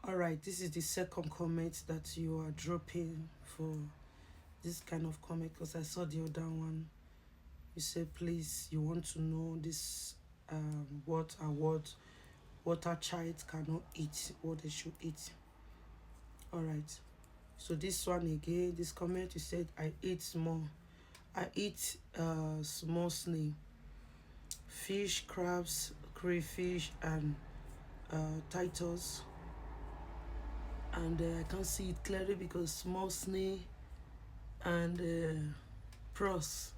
All right, this is the second comment that you are dropping for this kind of comment, because I saw the other one. You said, please, you want to know this what and what water child cannot eat, what they should eat. All right. So this one again, this comment, you said, I eat small. I eat small snail, fish, crabs, crayfish, and Titus. And I can't see it clearly because small snail and pros.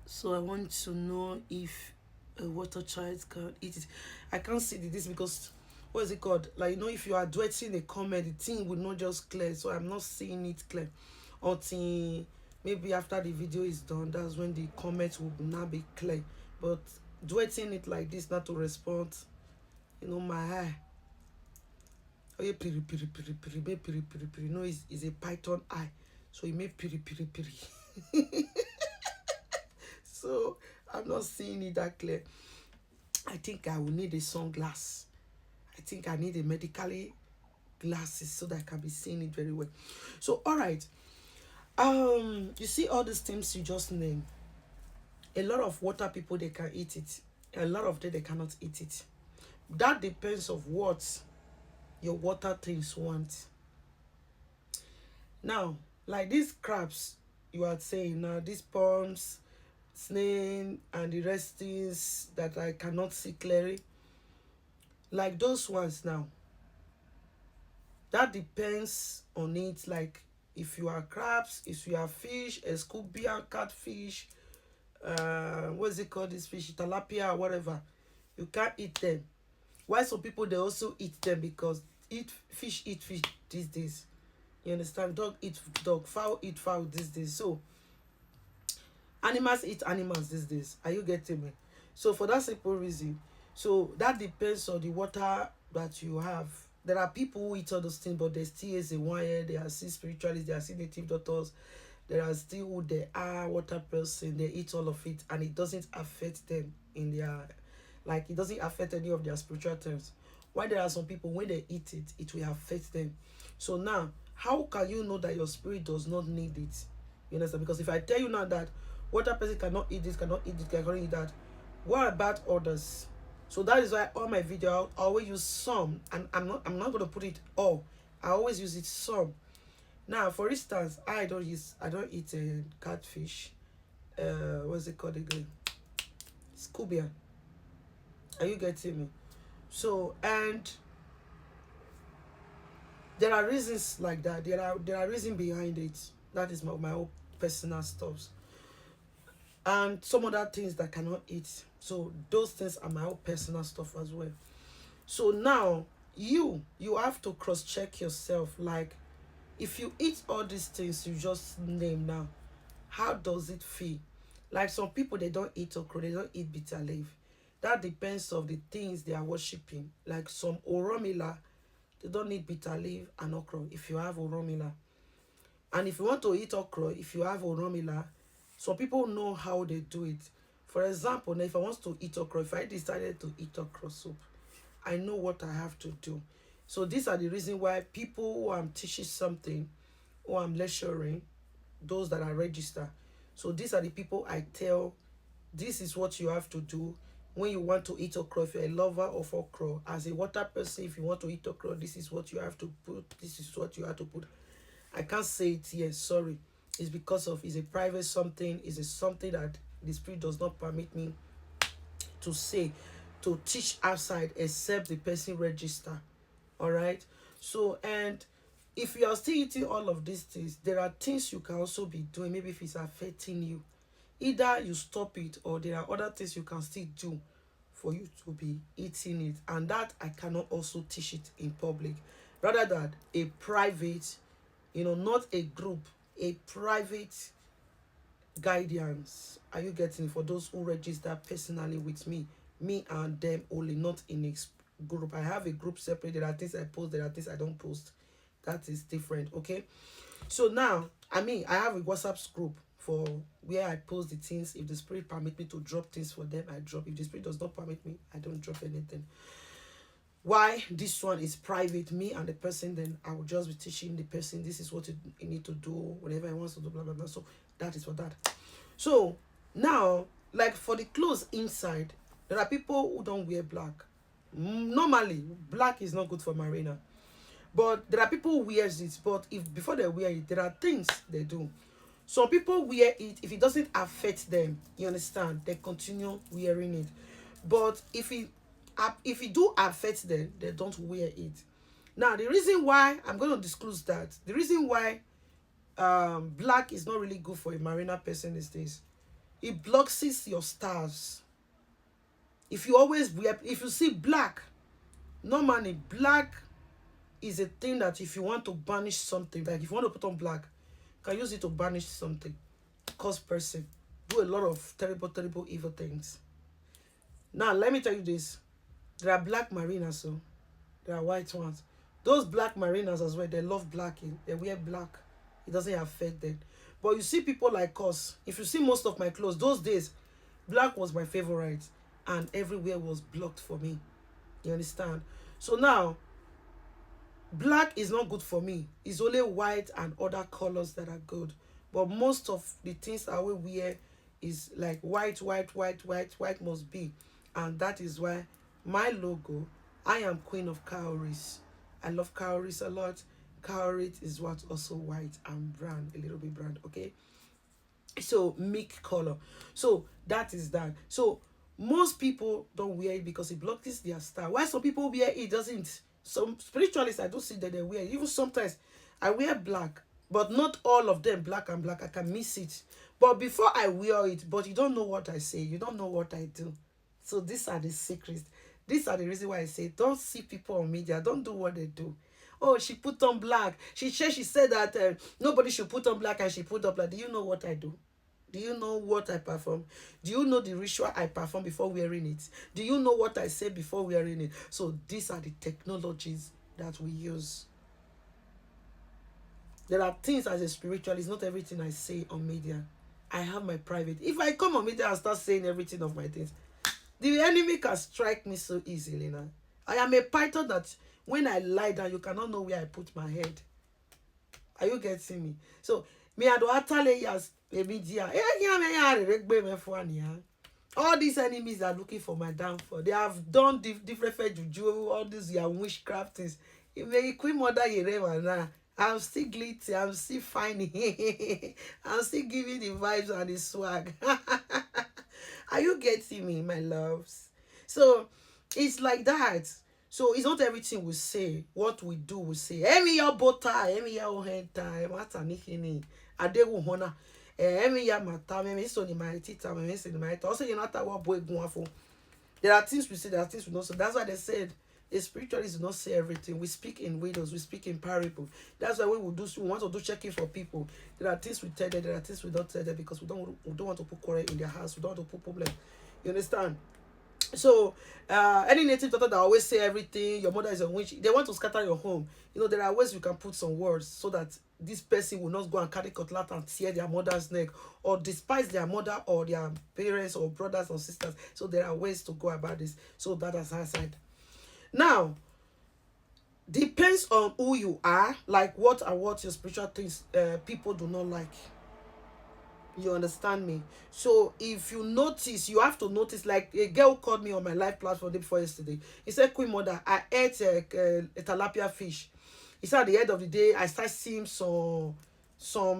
So I want to know if a water child can eat it. I can't see this because what is it called? Like, you know, if you are duetting a comment, the thing will not just clear. So I'm not seeing it clear until maybe after the video is done. That's when the comment will now be clear. But duetting it like this, not to respond, you know, my eye. Oh, yeah, piri piri piri piri piri piri piri piri. No, it's a python eye, so it made piri piri piri. So I'm not seeing it that clear. I think I will need a sunglass. I think I need a medically glasses so that I can be seeing it very well. So all right, you see all these things you just named. A lot of water people, they can eat it. A lot of them, they cannot eat it. That depends of what your water things want. Now, like these crabs you are saying now, these ponds, snail, and the rest things that I cannot see clearly, like those ones now, that depends on it. Like if you are crabs, if you are fish, escubia, catfish, what's it called, this fish, tilapia or whatever, you can't eat them. Why some people they also eat them? Because eat fish these days. You understand? Dog eat dog, fowl eat fowl these days. So animals eat animals these days. Are you getting me? So for that simple reason, so that depends on the water that you have. There are people who eat all those things, but they still is a one year. They are still spiritualists. They are still native doctors. There are still who they are water person. They eat all of it, and it doesn't affect them in their, like, it doesn't affect any of their spiritual terms. Why there are some people when they eat it, it will affect them. So now, how can you know that your spirit does not need it? You understand? Because if I tell you now that water person cannot eat this, cannot eat this, cannot eat that, what about others? So that is why all my video I always use some, and I'm not gonna put it all. I always use it some. Now, for instance, I don't eat catfish. What's it called again? Scubia. Are you getting me? So, and there are reasons like that. There are reasons behind it. That is my own personal stuff. And some other things that I cannot eat. So those things are my own personal stuff as well. So now you have to cross check yourself. Like, if you eat all these things you just name now, how does it feel? Like some people, they don't eat okra, they don't eat bitter leaf. That depends of the things they are worshiping. Like some oromila, they don't need bitter leaf and okra if you have oromila. And if you want to eat okra, if you have oromila, some people know how they do it. For example, now if I want to eat okra, if I decided to eat okra soup, I know what I have to do. So these are the reason why people who I'm teaching something, or I'm lecturing, those that are registered. So these are the people I tell, this is what you have to do when you want to eat okra. If you're a lover of okra, as a water person, if you want to eat okra, this is what you have to put. This is what you have to put. I can't say it here, sorry. It's because of, it's a private something, it's a something that the spirit does not permit me to say, to teach outside, except the person register. All right. So, and if you are still eating all of these things, there are things you can also be doing. Maybe if it's affecting you, either you stop it, or there are other things you can still do for you to be eating it. And that I cannot also teach it in public, rather than a private, not a group, a private guidance. Are you getting it? For those who register personally with me and them only, not in a group. I have a group separate. There are things I post, there are things I don't post. That is different. Okay. So now, I have a WhatsApp group for where I post the things. If the spirit permit me to drop things for them, I drop. If the spirit does not permit me, I don't drop anything. why this one is private, me and the person, then I will just be teaching the person this is what you need to do whenever he wants to do blah blah blah. So that is for that. So now, like for the clothes inside, there are people who don't wear black. Normally black is not good for marina, but there are people who wears it, but if before they wear it, there are things they do. Some people wear it, if it doesn't affect them, you understand, they continue wearing it. But if it do affect them, they don't wear it. Now the reason why I'm going to disclose that, the reason why black is not really good for a marina person is this: it blocks your stars. If you always wear, if you see black, normally black is a thing that if you want to banish something, like if you want to put on black, you can use it to banish something, cause person, do a lot of terrible evil things. Now let me tell you this: there are black marinas, so there are white ones. Those black marinas as well, they love blacking, they wear black, it doesn't affect them. But you see people like us, if you see most of my clothes those days, black was my favorite, and everywhere was blocked for me, you understand? So now black is not good for me, it's only white and other colors that are good. But most of the things I will wear is like white must be. And that is why my logo, I am queen of cowries. I love cowries a lot. Cowrie is what also white and brown, a little bit brown, okay? So milk color. So that is that. So most people don't wear it because it blocks their star. Why some people wear it doesn't. Some spiritualists, I don't see that they wear it. Even sometimes I wear black, but not all of them black and black. I can miss it. But before I wear it, but you don't know what I say, you don't know what I do. So these are the secrets. These are the reason why I say don't see people on media, don't do what they do. Oh, she put on black. She said that nobody should put on black, and she put on black. Do you know what I do? Do you know what I perform? Do you know the ritual I perform before wearing it? Do you know what I say before wearing it? So these are the technologies that we use. There are things as a spiritualist, not everything I say on media. I have my private. If I come on media and start saying everything of my things, the enemy can strike me so easily now. I am a python that when I lie down, you cannot know where I put my head. Are you getting me? So, me I do atale yas media. All these enemies are looking for my downfall. They have done different juju, all these your witchcraft things. If they queen mother now, I'm still glitzy, I'm still fine. I'm still giving the vibes and the swag. Are you getting me, my loves? So it's like that. So it's not everything we say. What we do, we say. Emi ya bota, emi ya ohenta, mata nikini. Adewu hona. Emi ya mata, emi so ni maitita, emi so ni maita. Also, you know what boy guafo. There are things we say, there are things we don't say. That's why they said a spiritualist do not say everything. We speak in riddles, we speak in parable. That's why we want to do checking for people. There are things we tell them, there are things we don't tell them because we don't want to put quarrel in their house. We don't want to put problem. You understand? So any native daughter that always say everything, your mother is a witch, they want to scatter your home. You know, there are ways you can put some words so that this person will not go and carry cutlass and tear their mother's neck or despise their mother or their parents or brothers or sisters. So there are ways to go about this. So that is our side. Now, depends on who you are, like what your spiritual things people do not like. You understand me? So if you notice, you have to notice. Like a girl called me on my live platform day before yesterday. He said, Queen Mother, I ate a tilapia fish. He said at the end of the day, I start seeing some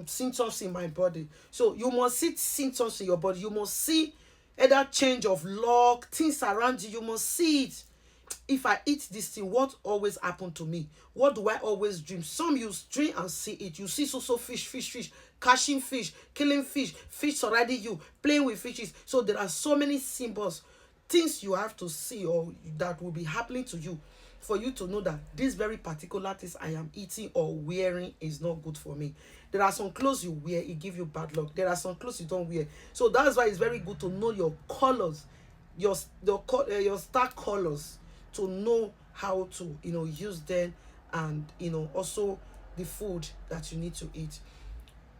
symptoms in my body. So you must see symptoms in your body. You must see either change of luck, things around you. You must see it. If I eat this thing, what always happen to me? What do I always dream? Some you dream and see it. You see so fish, catching fish, killing fish surrounding you, playing with fishes. So there are so many symbols, things you have to see or that will be happening to you for you to know that this very particular things I am eating or wearing is not good for me. There are some clothes you wear, it give you bad luck. There are some clothes you don't wear. So that's why it's very good to know your colors, your star colors, to know how to use them, and also the food that you need to eat.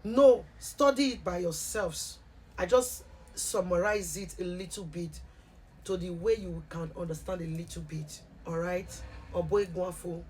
No, study it by yourselves. I just summarize it a little bit to the way you can understand a little bit. All right. or boy guafo.